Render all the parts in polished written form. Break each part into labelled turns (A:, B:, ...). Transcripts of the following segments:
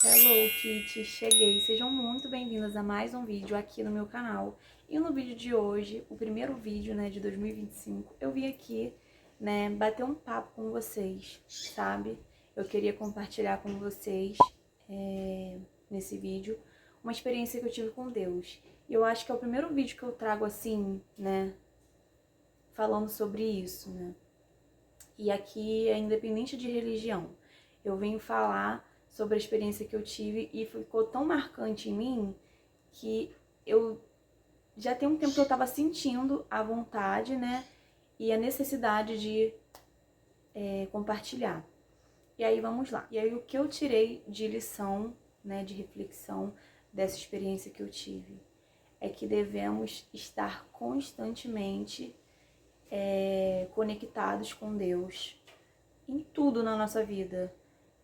A: Hello Kitty, cheguei! Sejam muito bem-vindas a mais um vídeo aqui no meu canal. E no vídeo de hoje, o primeiro vídeo, de 2025, eu vim aqui, bater um papo com vocês, sabe? Eu queria compartilhar com vocês, nesse vídeo, uma experiência que eu tive com Deus. E eu acho que é o primeiro vídeo que eu trago assim, falando sobre isso, E aqui é independente de religião. Eu venho falar sobre a experiência que eu tive e ficou tão marcante em mim que eu já tem um tempo que eu tava sentindo a vontade, e a necessidade de compartilhar. E aí vamos lá. E aí o que eu tirei de lição, de reflexão dessa experiência que eu tive é que devemos estar constantemente conectados com Deus em tudo na nossa vida.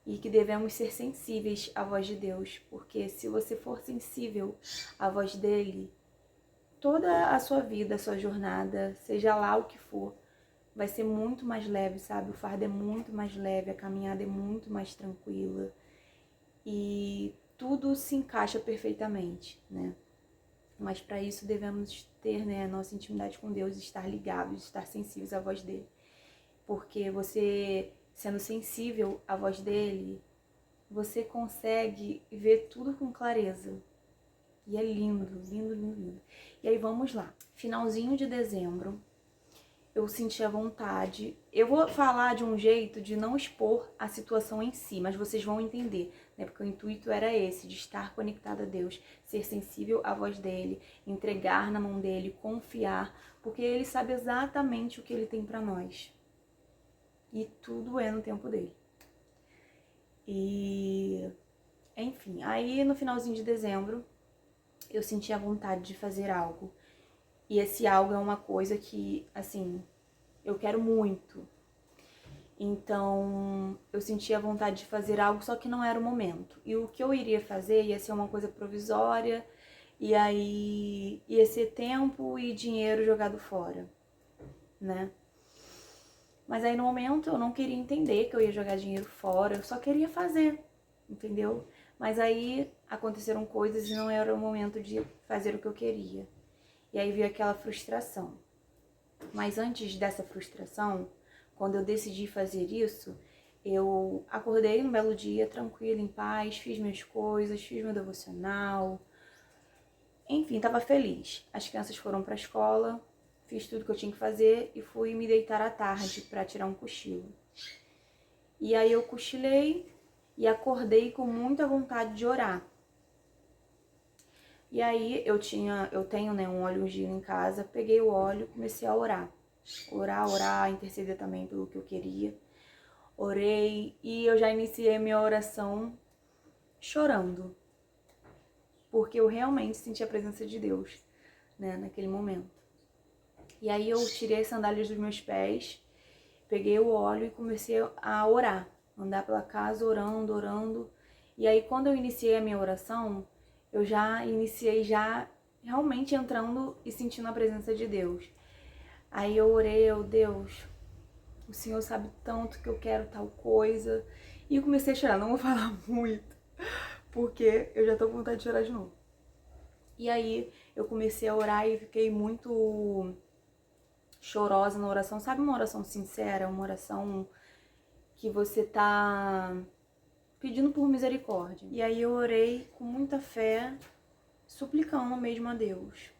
A: E que devemos ser sensíveis à voz de Deus, porque se você for sensível à voz dele, toda a sua vida, a sua jornada, seja lá o que for, vai ser muito mais leve, sabe? O fardo é muito mais leve, a caminhada é muito mais tranquila e tudo se encaixa perfeitamente, Mas para isso devemos ter, a nossa intimidade com Deus, estar ligados, estar sensíveis à voz dele, porque você sendo sensível à voz dele, você consegue ver tudo com clareza. E é lindo, lindo, lindo, lindo. E aí vamos lá. Finalzinho de dezembro, eu senti a vontade. Eu vou falar de um jeito de não expor a situação em si, mas vocês vão entender, Porque o intuito era esse, de estar conectada a Deus, ser sensível à voz dele, entregar na mão dele, confiar, porque ele sabe exatamente o que ele tem para nós. E tudo é no tempo dele. E, enfim, aí no finalzinho de dezembro, eu senti a vontade de fazer algo. E esse algo é uma coisa que, assim, eu quero muito. Então, eu senti a vontade de fazer algo, só que não era o momento. E o que eu iria fazer ia ser uma coisa provisória, e aí ia ser tempo e dinheiro jogado fora, Mas aí no momento eu não queria entender que eu ia jogar dinheiro fora, eu só queria fazer, entendeu? Mas aí aconteceram coisas e não era o momento de fazer o que eu queria. E aí veio aquela frustração. Mas antes dessa frustração, quando eu decidi fazer isso, eu acordei um belo dia, tranquila, em paz, fiz minhas coisas, fiz meu devocional. Enfim, estava feliz. As crianças foram para a escola, fiz tudo que eu tinha que fazer e fui me deitar à tarde para tirar um cochilo. E aí eu cochilei e acordei com muita vontade de orar. E aí eu tenho um óleo ungido em casa, peguei o óleo e comecei a orar. Orar, interceder também pelo que eu queria. Orei e eu já iniciei minha oração chorando, porque eu realmente senti a presença de Deus, naquele momento. E aí eu tirei as sandálias dos meus pés, peguei o óleo e comecei a orar, andar pela casa orando, orando. E aí quando eu iniciei a minha oração, eu já iniciei realmente entrando e sentindo a presença de Deus. Aí eu orei, Deus, o Senhor sabe tanto que eu quero tal coisa. E eu comecei a chorar, não vou falar muito, porque eu já tô com vontade de chorar de novo. E aí eu comecei a orar e fiquei muito chorosa na oração. Sabe uma oração sincera, uma oração que você tá pedindo por misericórdia. E aí eu orei com muita fé, suplicando mesmo a Deus.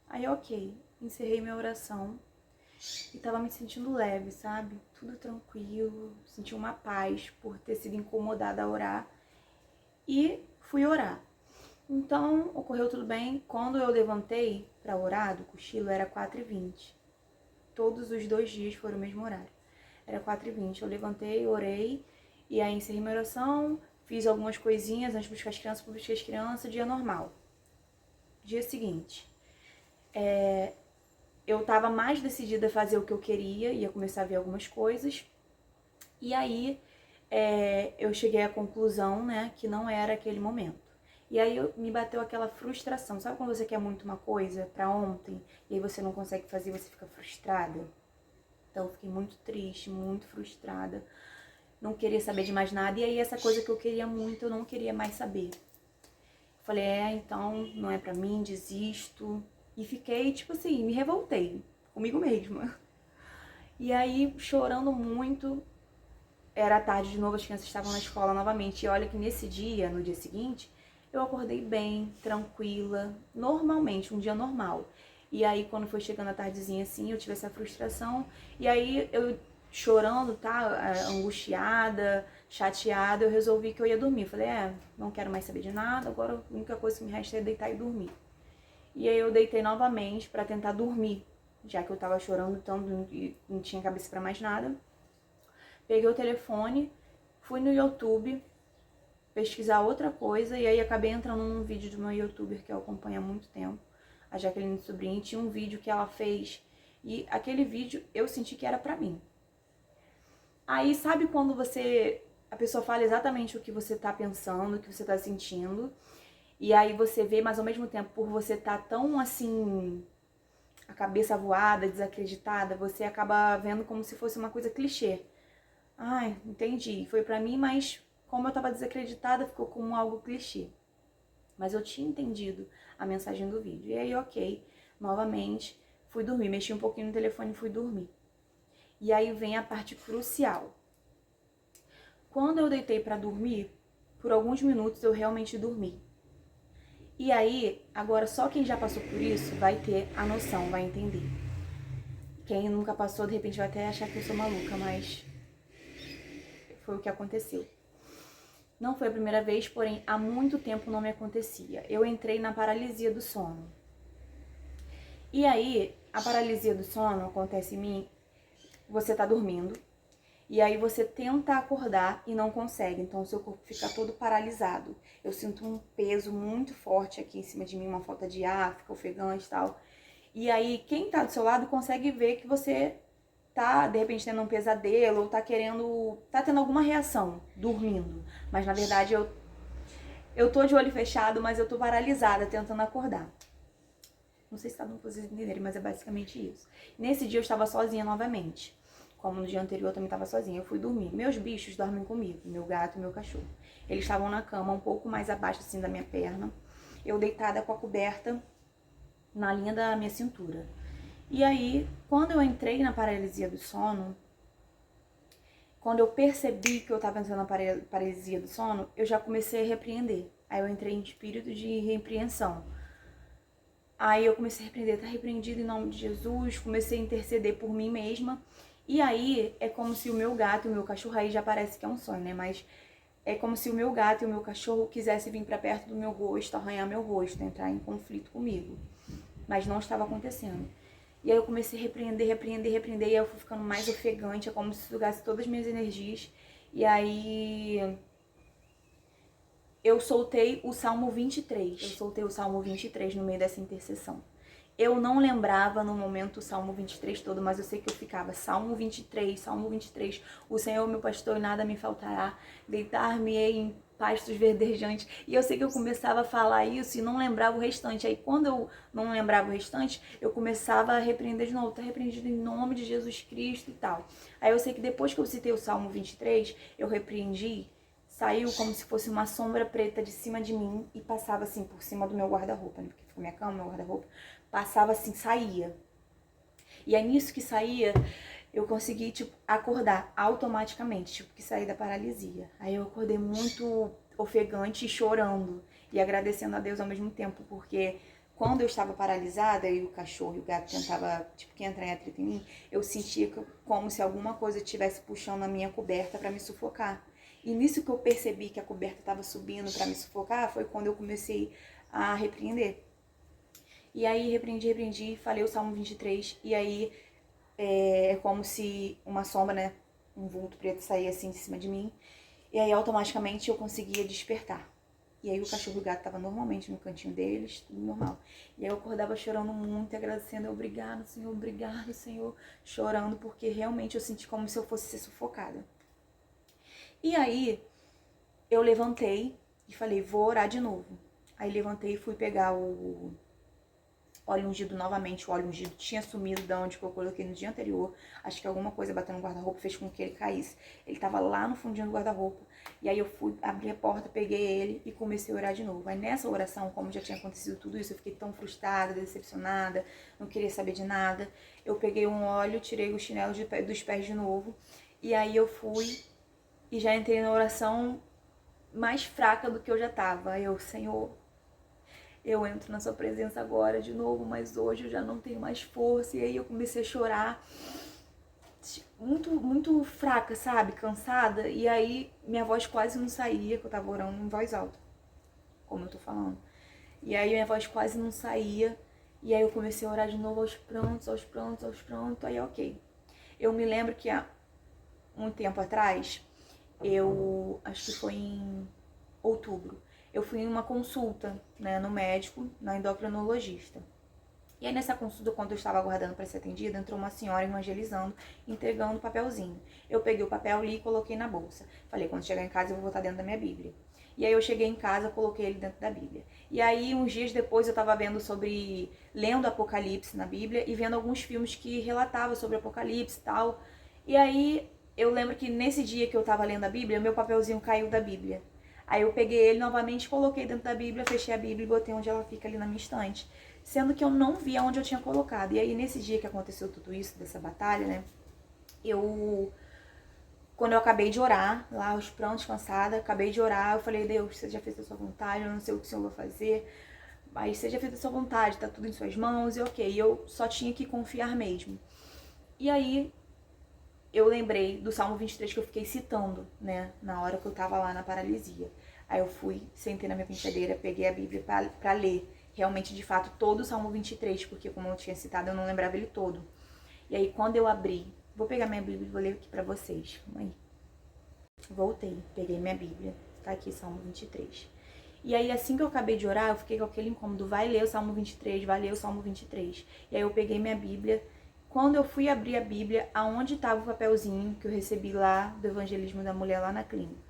A: Aí ok, encerrei minha oração e tava me sentindo leve, sabe? Tudo tranquilo, senti uma paz por ter sido incomodada a orar e fui orar. Então, ocorreu tudo bem. Quando eu levantei para orar do cochilo, era 4h20. Todos os 2 dias foram o mesmo horário. Era 4h20. Eu levantei, orei, e aí encerrei minha oração, fiz algumas coisinhas antes de buscar as crianças, dia normal. Dia seguinte, eu tava mais decidida a fazer o que eu queria, ia começar a ver algumas coisas, e aí eu cheguei à conclusão, que não era aquele momento. E aí me bateu aquela frustração. Sabe quando você quer muito uma coisa pra ontem e aí você não consegue fazer e você fica frustrada? Então eu fiquei muito triste, muito frustrada. não querer saber de mais nada. E aí essa coisa que eu queria muito, eu não queria mais saber. Falei, então não é pra mim, desisto. E fiquei, tipo assim, me revoltei comigo mesma. E aí, chorando muito, era tarde de novo, as crianças estavam na escola novamente. E olha que nesse dia, no dia seguinte, eu acordei bem, tranquila, normalmente, um dia normal. E aí, quando foi chegando a tardezinha assim, eu tive essa frustração. E aí, eu chorando, tá? Angustiada, chateada, eu resolvi que eu ia dormir. Falei, não quero mais saber de nada, agora a única coisa que me resta é deitar e dormir. E aí, eu deitei novamente pra tentar dormir, já que eu tava chorando tanto e não tinha cabeça pra mais nada. Peguei o telefone, fui no YouTube pesquisar outra coisa e aí acabei entrando num vídeo de uma youtuber que eu acompanho há muito tempo, a Jaqueline Sobrinho. Tinha um vídeo que ela fez e aquele vídeo eu senti que era pra mim. Aí sabe quando a pessoa fala exatamente o que você tá pensando, o que você tá sentindo, e aí você vê, mas ao mesmo tempo, por você tá tão assim, a cabeça voada, desacreditada, você acaba vendo como se fosse uma coisa clichê. Entendi. Foi pra mim, mas como eu tava desacreditada, ficou como algo clichê. Mas eu tinha entendido a mensagem do vídeo. E aí, ok, novamente, fui dormir. Mexi um pouquinho no telefone e fui dormir. E aí vem a parte crucial. Quando eu deitei pra dormir, por alguns minutos eu realmente dormi. E aí, agora só quem já passou por isso vai ter a noção, vai entender. Quem nunca passou, de repente vai até achar que eu sou maluca, mas foi o que aconteceu. Não foi a primeira vez, porém há muito tempo não me acontecia. Eu entrei na paralisia do sono. E aí, a paralisia do sono acontece em mim, você tá dormindo, e aí você tenta acordar e não consegue, então o seu corpo fica todo paralisado. Eu sinto um peso muito forte aqui em cima de mim, uma falta de ar, fica ofegante e tal. E aí, quem tá do seu lado consegue ver que você tá, de repente, tendo um pesadelo ou tá tendo alguma reação, dormindo. Mas, na verdade, eu tô de olho fechado, mas eu tô paralisada, tentando acordar. Não sei se tá dando pra vocês entenderem, mas é basicamente isso. Nesse dia eu estava sozinha novamente. Como no dia anterior eu também estava sozinha. Eu fui dormir. Meus bichos dormem comigo, meu gato e meu cachorro. Eles estavam na cama, um pouco mais abaixo assim da minha perna. Eu deitada com a coberta na linha da minha cintura. E aí, quando eu entrei na paralisia do sono, quando eu percebi que eu estava entrando na paralisia do sono, eu já comecei a repreender. Aí eu entrei em espírito de repreensão. Aí eu comecei a repreender, tá repreendido em nome de Jesus, comecei a interceder por mim mesma. E aí é como se o meu gato e o meu cachorro, aí já parece que é um sonho, né? Mas é como se o meu gato e o meu cachorro quisessem vir pra perto do meu rosto, arranhar meu rosto, entrar em conflito comigo. Mas não estava acontecendo. E aí eu comecei a repreender, e aí eu fui ficando mais ofegante, é como se sugasse todas as minhas energias. E aí eu soltei o Salmo 23. Eu soltei o Salmo 23 no meio dessa intercessão. Eu não lembrava no momento o Salmo 23 todo, mas eu sei que eu ficava Salmo 23, Salmo 23. O Senhor é meu pastor e nada me faltará. Deitar-me-ei em pastos verdejantes. E eu sei que eu começava a falar isso e não lembrava o restante. Aí quando eu não lembrava o restante, eu começava a repreender de novo. Tá repreendido em nome de Jesus Cristo e tal. Aí eu sei que depois que eu citei o Salmo 23, eu repreendi. Saiu como se fosse uma sombra preta de cima de mim e passava assim por cima do meu guarda-roupa, né? Porque ficou minha cama, meu guarda-roupa. Passava assim, saía. E aí nisso que saía, eu consegui, acordar automaticamente, que saí da paralisia. Aí eu acordei muito ofegante e chorando e agradecendo a Deus ao mesmo tempo, porque quando eu estava paralisada e o cachorro e o gato tentava, que entrar em atrito em mim, eu sentia como se alguma coisa estivesse puxando a minha coberta para me sufocar. E nisso que eu percebi que a coberta estava subindo para me sufocar, foi quando eu comecei a repreender. E aí repreendi, falei o Salmo 23, e aí é como se uma sombra, né, um vulto preto saía assim de cima de mim, e aí automaticamente eu conseguia despertar. E aí o cachorro e o gato estavam normalmente no cantinho deles, tudo normal. E aí eu acordava chorando muito, agradecendo, obrigado, Senhor, chorando, porque realmente eu senti como se eu fosse ser sufocada. E aí eu levantei e falei, vou orar de novo. Aí levantei e fui pegar óleo ungido novamente. O óleo ungido tinha sumido de onde que eu coloquei no dia anterior. Acho que alguma coisa bateu no guarda-roupa fez com que ele caísse. Ele tava lá no fundinho do guarda-roupa. E aí eu fui, abri a porta, peguei ele e comecei a orar de novo. Aí nessa oração, como já tinha acontecido tudo isso, eu fiquei tão frustrada, decepcionada, não queria saber de nada. Eu peguei um óleo, tirei o chinelo dos pés de novo. E aí eu fui e já entrei na oração mais fraca do que eu já tava. Aí eu, Senhor, eu entro na sua presença agora de novo, mas hoje eu já não tenho mais força. E aí eu comecei a chorar, muito fraca, sabe? Cansada. E aí minha voz quase não saía, que eu tava orando em voz alta, como eu tô falando. E aí minha voz quase não saía. E aí eu comecei a orar de novo aos prantos, aos prantos, aos prantos. Aí ok. Eu me lembro que há um tempo atrás, acho que foi em outubro, eu fui em uma consulta, né, no médico, na endocrinologista. E aí nessa consulta, quando eu estava aguardando para ser atendida, entrou uma senhora evangelizando, entregando o papelzinho. Eu peguei o papel ali e coloquei na bolsa. Falei, quando chegar em casa eu vou botar dentro da minha Bíblia. E aí eu cheguei em casa, coloquei ele dentro da Bíblia. E aí uns dias depois eu estava lendo Apocalipse na Bíblia e vendo alguns filmes que relatavam sobre Apocalipse e tal. E aí eu lembro que nesse dia que eu estava lendo a Bíblia, meu papelzinho caiu da Bíblia. Aí eu peguei ele novamente, coloquei dentro da Bíblia, fechei a Bíblia e botei onde ela fica ali na minha estante. Sendo que eu não via onde eu tinha colocado. E aí nesse dia que aconteceu tudo isso, dessa batalha, né, quando eu acabei de orar, lá aos prantos, cansada, acabei de orar, eu falei, Deus, você já fez a sua vontade, eu não sei o que o Senhor vai fazer, mas você já fez a sua vontade, tá tudo em suas mãos, e ok, eu só tinha que confiar mesmo. E aí eu lembrei do Salmo 23 que eu fiquei citando, né, na hora que eu tava lá na paralisia. Aí eu fui, sentei na minha penteadeira, peguei a Bíblia pra ler, realmente, de fato, todo o Salmo 23, porque como eu tinha citado, eu não lembrava ele todo. E aí quando eu abri, vou pegar minha Bíblia e vou ler aqui pra vocês, calma aí. Voltei, peguei minha Bíblia, tá aqui, Salmo 23. E aí, assim que eu acabei de orar, eu fiquei com aquele incômodo, vai ler o Salmo 23, vai ler o Salmo 23. E aí eu peguei minha Bíblia. Quando eu fui abrir a Bíblia, aonde estava o papelzinho que eu recebi lá do evangelismo da mulher lá na clínica?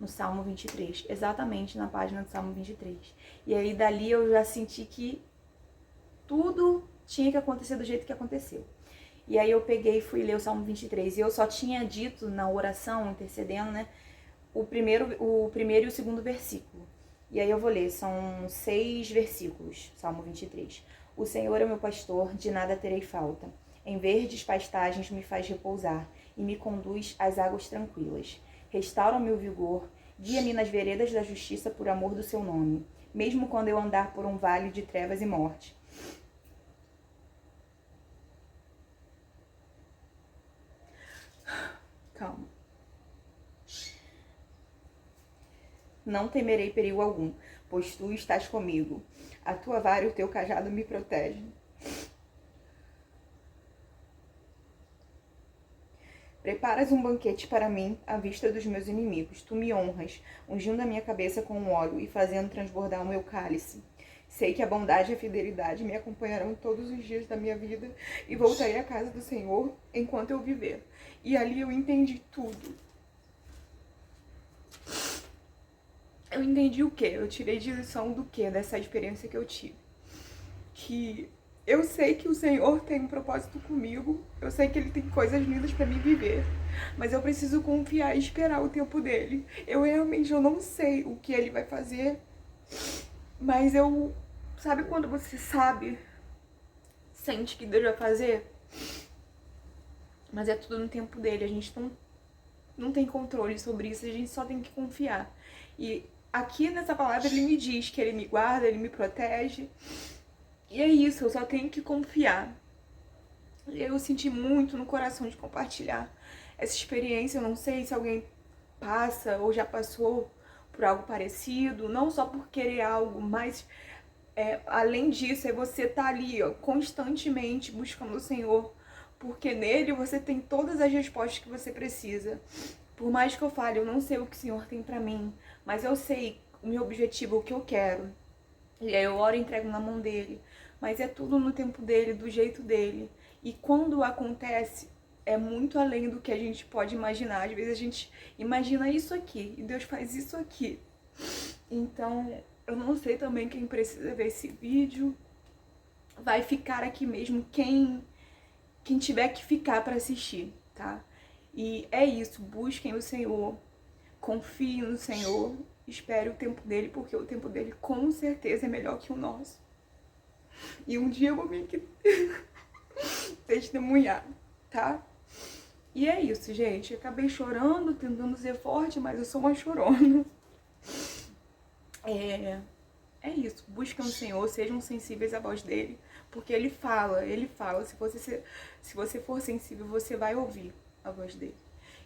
A: No Salmo 23, exatamente na página do Salmo 23. E aí, dali eu já senti que tudo tinha que acontecer do jeito que aconteceu. E aí eu peguei e fui ler o Salmo 23. E eu só tinha dito na oração, intercedendo, né, o primeiro e o segundo versículo. E aí eu vou ler, são 6 versículos, Salmo 23. O Senhor é meu pastor, de nada terei falta. Em verdes pastagens me faz repousar e me conduz às águas tranquilas. Restaura-me o vigor, guia-me nas veredas da justiça por amor do seu nome, mesmo quando eu andar por um vale de trevas e morte. Calma. Não temerei perigo algum, pois tu estás comigo. A tua vara e o teu cajado me protegem. Preparas um banquete para mim à vista dos meus inimigos. Tu me honras, ungindo a minha cabeça com óleo e fazendo transbordar o meu cálice. Sei que a bondade e a fidelidade me acompanharão todos os dias da minha vida e voltarei à casa do Senhor enquanto eu viver. E ali eu entendi tudo. Eu entendi o quê? Eu tirei de lição do quê? Dessa experiência que eu tive. Que eu sei que o Senhor tem um propósito comigo. Eu sei que Ele tem coisas lindas pra mim viver. Mas eu preciso confiar e esperar o tempo dele. Eu não sei o que Ele vai fazer. Mas sabe quando você sabe, sente que Deus vai fazer? Mas é tudo no tempo dele. A gente não tem controle sobre isso. A gente só tem que confiar. E aqui nessa palavra ele me diz que ele me guarda, ele me protege. E é isso, eu só tenho que confiar. Eu senti muito no coração de compartilhar essa experiência. Eu não sei se alguém passa ou já passou por algo parecido. Não só por querer algo, mas além disso, é você estar ali, ó, constantemente buscando o Senhor. Porque nele você tem todas as respostas que você precisa. Por mais que eu fale, eu não sei o que o Senhor tem pra mim, mas eu sei o meu objetivo, o que eu quero. E aí eu oro e entrego na mão dele. Mas é tudo no tempo dele, do jeito dele. E quando acontece, é muito além do que a gente pode imaginar. Às vezes a gente imagina isso aqui e Deus faz isso aqui. Então, eu não sei também quem precisa ver esse vídeo, vai ficar aqui mesmo quem tiver que ficar para assistir, tá? E é isso, busquem o Senhor, confiem no Senhor, espere o tempo dele, porque o tempo dele com certeza é melhor que o nosso. E um dia eu vou vir aqui testemunhar, tá? E é isso, gente. Eu acabei chorando, tentando ser forte, mas eu sou uma chorona. É isso. Busquem o Senhor, sejam sensíveis à voz dele, porque ele fala. Se você for sensível, você vai ouvir a voz dele.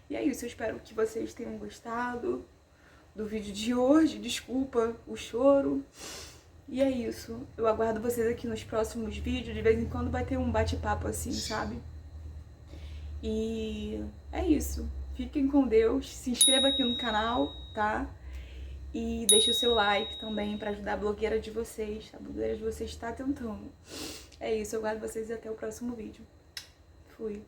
A: E é isso, eu espero que vocês tenham gostado do vídeo de hoje. Desculpa o choro. E é isso. Eu aguardo vocês aqui nos próximos vídeos. De vez em quando vai ter um bate-papo assim, sabe? E é isso. Fiquem com Deus. Se inscreva aqui no canal, tá? E deixe o seu like também pra ajudar a blogueira de vocês. A blogueira de vocês tá tentando. É isso. Eu aguardo vocês até o próximo vídeo. Fui.